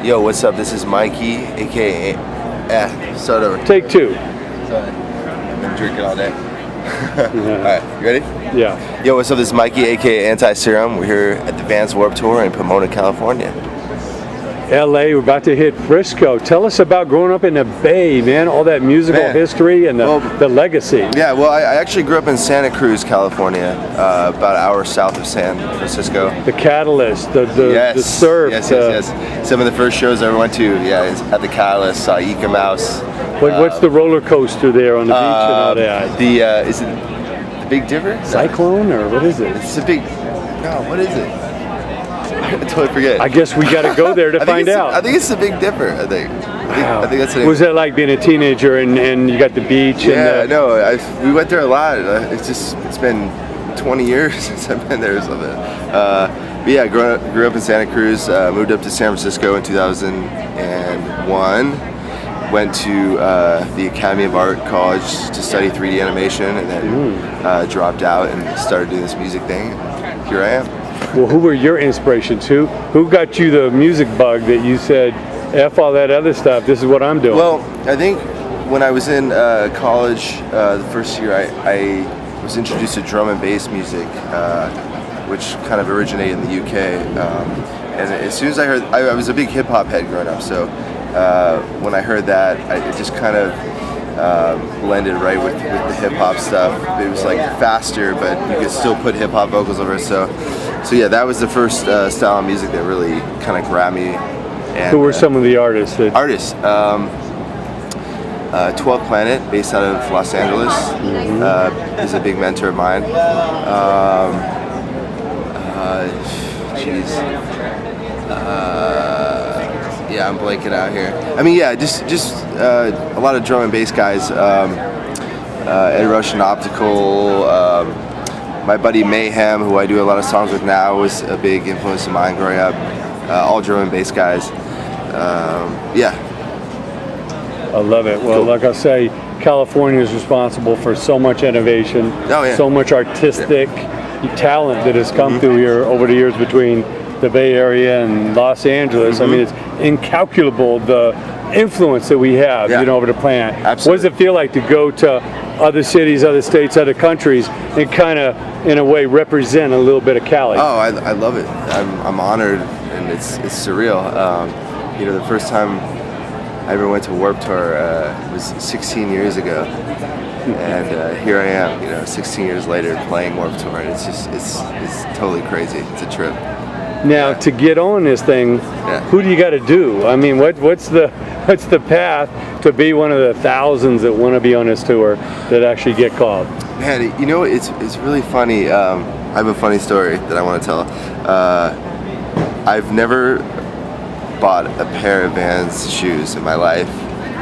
Yo, what's up? This is Mikey, aka start over. Take two. Sorry. I've been drinking all day. Alright, you ready? Yeah. Yo, what's up? This is Mikey, aka Antiserum. We're here at the Vans Warped Tour in Pomona, California. LA, we're about to hit Frisco. Tell us about growing up in the Bay, man. All that musical history and the legacy. Yeah, well, I actually grew up in Santa Cruz, California, about an hour south of San Francisco. The Catalyst, the surf. Yes. Some of the first shows I ever went to, is at the Catalyst. Saw Ika Mouse. What's the roller coaster there on the beach and all that? Is it the Big Dipper? Cyclone, or what is it? It's a big. No, what is it? I totally forget. I guess we got to go there to find out. I think it's the Big Dipper. I think that's the name. Was that like being a teenager and you got the beach? Yeah, we went there a lot. It's been 20 years since I've been there or something. But yeah, grew up in Santa Cruz. Moved up to San Francisco in 2001. Went to the Academy of Art College to study 3D animation, and then dropped out and started doing this music thing. Here I am. Well, who were your inspirations? Who got you the music bug that you said, F all that other stuff, this is what I'm doing? Well, I think when I was in college, the first year, I was introduced to drum and bass music, which kind of originated in the UK. And as soon as I heard, I was a big hip hop head growing up, so when I heard that, it just kind of blended right with the hip hop stuff. It was like faster, but you could still put hip hop vocals over it. So yeah, that was the first style of music that really kind of grabbed me. And, who were some of the artists? 12 Planet, based out of Los Angeles, is a big mentor of mine. Yeah, I'm blanking out here. I mean, yeah, just a lot of drum and bass guys. Ed Rush and Optical. My buddy Mayhem, who I do a lot of songs with now, was a big influence of mine growing up. All drum and bass guys. Yeah. I love it. Well, like I say, California is responsible for so much innovation, so much artistic talent that has come through here over the years between the Bay Area and Los Angeles. I mean, it's incalculable the influence that we have, over the planet. Absolutely. What does it feel like to go to other cities, other states, other countries, and kind of, in a way, represent a little bit of Cali? Oh, I love it. I'm honored, and it's surreal. The first time I ever went to Warped Tour was 16 years ago, and here I am, 16 years later, playing Warped Tour, and it's totally crazy. It's a trip. Now, to get on this thing, who do you got to do? I mean, what's the path to be one of the thousands that want to be on this tour that actually get called? Man, it's really funny. I have a funny story that I want to tell. I've never bought a pair of Vans shoes in my life,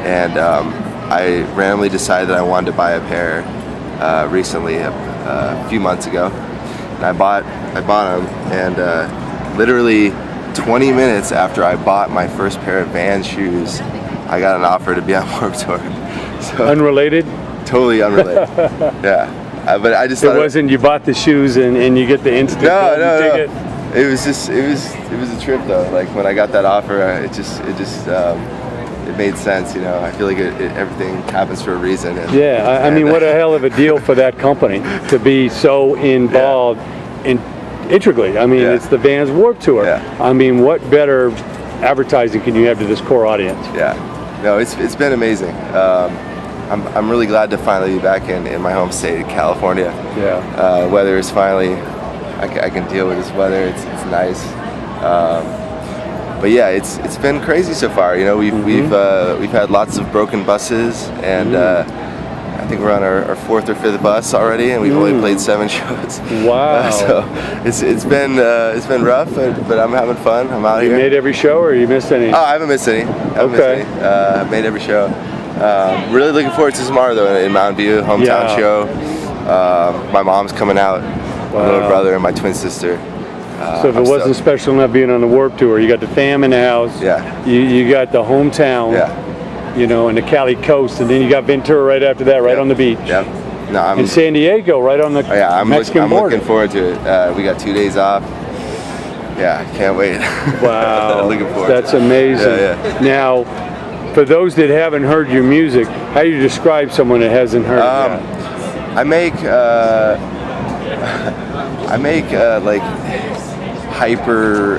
and I randomly decided that I wanted to buy a pair recently, a few months ago, and I bought them, and literally 20 minutes after I bought my first pair of Vans shoes, I got an offer to be on Warped Tour. So, unrelated? Totally unrelated. Yeah, but I just thought it wasn't. You bought the shoes and you get the instant ticket. It was a trip though. Like when I got that offer, it made sense. I feel like everything happens for a reason. I mean, what a hell of a deal for that company to be so involved integrally. I mean, it's the Vans Warped Tour. I mean, what better advertising can you have to this core audience? No, it's been amazing. I'm really glad to finally be back in my home state of California. Weather is finally, I can deal with this weather. It's nice. But yeah, it's been crazy so far. We've had lots of broken buses, and I think we're on our fourth or fifth bus already, and we've only played 7 shows. Wow! So it's been rough, but I'm having fun. I'm out here. You made every show, or you missed any? Oh, I haven't missed any. I've made every show. Really looking forward to tomorrow though in Mountain View, hometown show. My mom's coming out, my little brother, and my twin sister. So if it wasn't special enough being on the Warped Tour, you got the fam in the house. You got the hometown. And the Cali coast, and then you got Ventura right after that, right on the beach. In San Diego, right on the Mexican border. I'm looking forward to it. We got 2 days off. Yeah, can't wait. Wow. Looking forward. That's amazing. Yeah. Now, for those that haven't heard your music, how do you describe someone that hasn't heard it yet? I make like hyper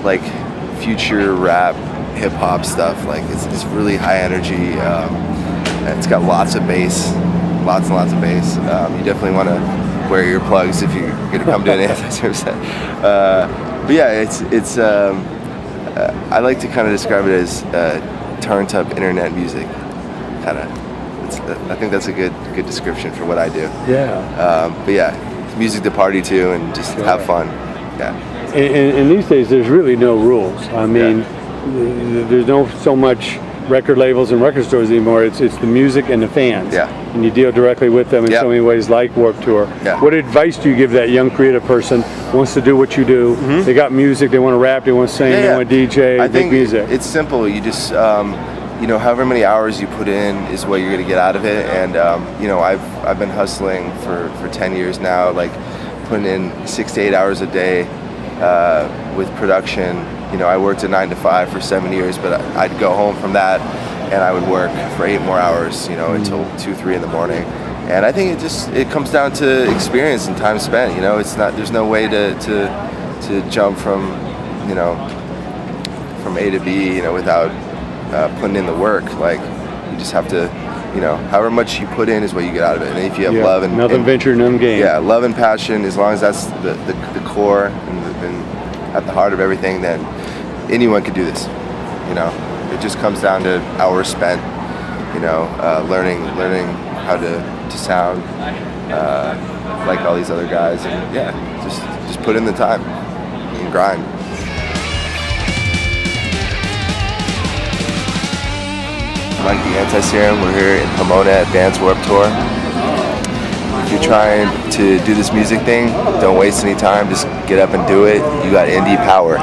like future rap hip hop stuff. Like it's really high energy. It's got lots of bass, lots and lots of bass. You definitely want to wear your plugs if you're gonna come to an Antiserum set. But yeah, it's I like to kind of describe it as turned up internet music, kind of. I think that's a good description for what I do. Yeah. But yeah, music to party to and just have fun. Yeah. And these days, there's really no rules. I mean, there's no so much record labels and record stores anymore. It's the music and the fans. Yeah. And you deal directly with them in so many ways, like Warped Tour. Yeah. What advice do you give that young creative person who wants to do what you do? Mm-hmm. They got music, they want to rap, they want to sing, they want to DJ, I think music. It's simple. You just however many hours you put in is what you're gonna get out of it. And I've been hustling for 10 years now, like putting in 6 to 8 hours a day with production. I worked a 9 to 5 for 7 years, but I'd go home from that and I would work for 8 more hours, until 2, 3 in the morning. And I think it comes down to experience and time spent. There's no way to jump from A to B, without putting in the work. Like, you just have to, however much you put in is what you get out of it. And if you have love and nothing venture, none gain. Yeah, love and passion. As long as that's the core and at the heart of everything, then anyone can do this. It just comes down to hours spent. Learning how to sound like all these other guys, and just put in the time and grind. Like the Antiserum, we're here in Pomona at Vans Warped Tour. If you're trying to do this music thing, don't waste any time, just get up and do it. You got indie power.